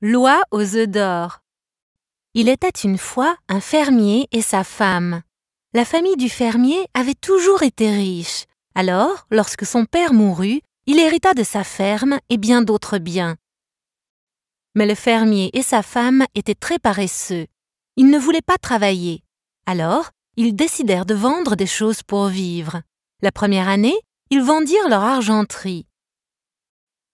L'oie aux œufs d'or. Il était une fois un fermier et sa femme. La famille du fermier avait toujours été riche. Alors, lorsque son père mourut, il hérita de sa ferme et bien d'autres biens. Mais le fermier et sa femme étaient très paresseux. Ils ne voulaient pas travailler. Alors, ils décidèrent de vendre des choses pour vivre. La première année, ils vendirent leur argenterie.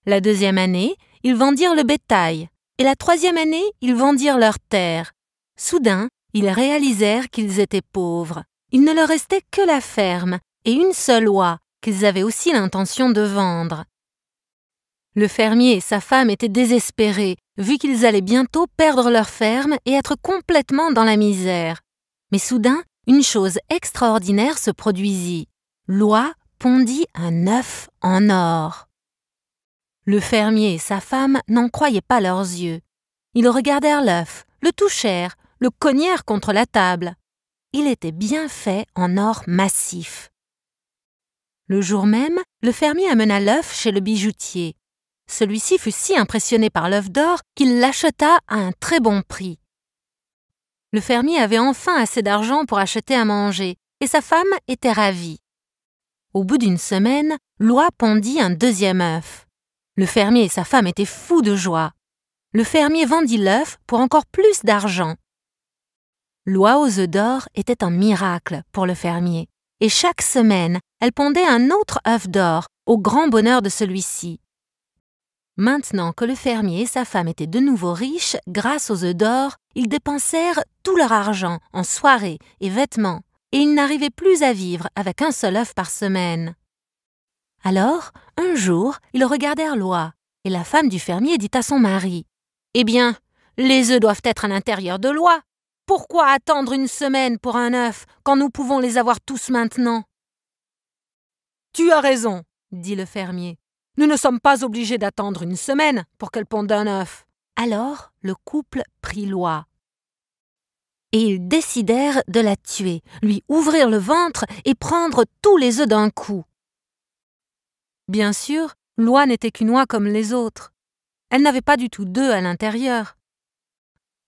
La deuxième année, ils vendirent le bétail. Et la troisième année, ils vendirent leurs terres. Soudain, ils réalisèrent qu'ils étaient pauvres. Il ne leur restait que la ferme et une seule oie qu'ils avaient aussi l'intention de vendre. Le fermier et sa femme étaient désespérés, vu qu'ils allaient bientôt perdre leur ferme et être complètement dans la misère. Mais soudain, une chose extraordinaire se produisit. L'oie pondit un œuf en or. Le fermier et sa femme n'en croyaient pas leurs yeux. Ils regardèrent l'œuf, le touchèrent, le cognèrent contre la table. Il était bien fait en or massif. Le jour même, le fermier amena l'œuf chez le bijoutier. Celui-ci fut si impressionné par l'œuf d'or qu'il l'acheta à un très bon prix. Le fermier avait enfin assez d'argent pour acheter à manger, et sa femme était ravie. Au bout d'une semaine, l'oie pondit un deuxième œuf. Le fermier et sa femme étaient fous de joie. Le fermier vendit l'œuf pour encore plus d'argent. L'oie aux œufs d'or était un miracle pour le fermier, et chaque semaine, elle pondait un autre œuf d'or, au grand bonheur de celui-ci. Maintenant que le fermier et sa femme étaient de nouveau riches grâce aux œufs d'or, ils dépensèrent tout leur argent en soirées et vêtements, et ils n'arrivaient plus à vivre avec un seul œuf par semaine. Alors, un jour, ils regardèrent l'oie, et la femme du fermier dit à son mari : « Eh bien, les œufs doivent être à l'intérieur de l'oie. Pourquoi attendre une semaine pour un œuf quand nous pouvons les avoir tous maintenant ?»« Tu as raison, » dit le fermier. « Nous ne sommes pas obligés d'attendre une semaine pour qu'elle ponde un œuf. » Alors, le couple prit l'oie. Et ils décidèrent de la tuer, lui ouvrir le ventre et prendre tous les œufs d'un coup. Bien sûr, l'oie n'était qu'une oie comme les autres. Elle n'avait pas du tout d'œufs à l'intérieur.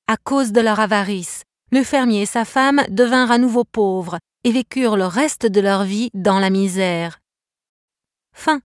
À cause de leur avarice, le fermier et sa femme devinrent à nouveau pauvres et vécurent le reste de leur vie dans la misère. Fin.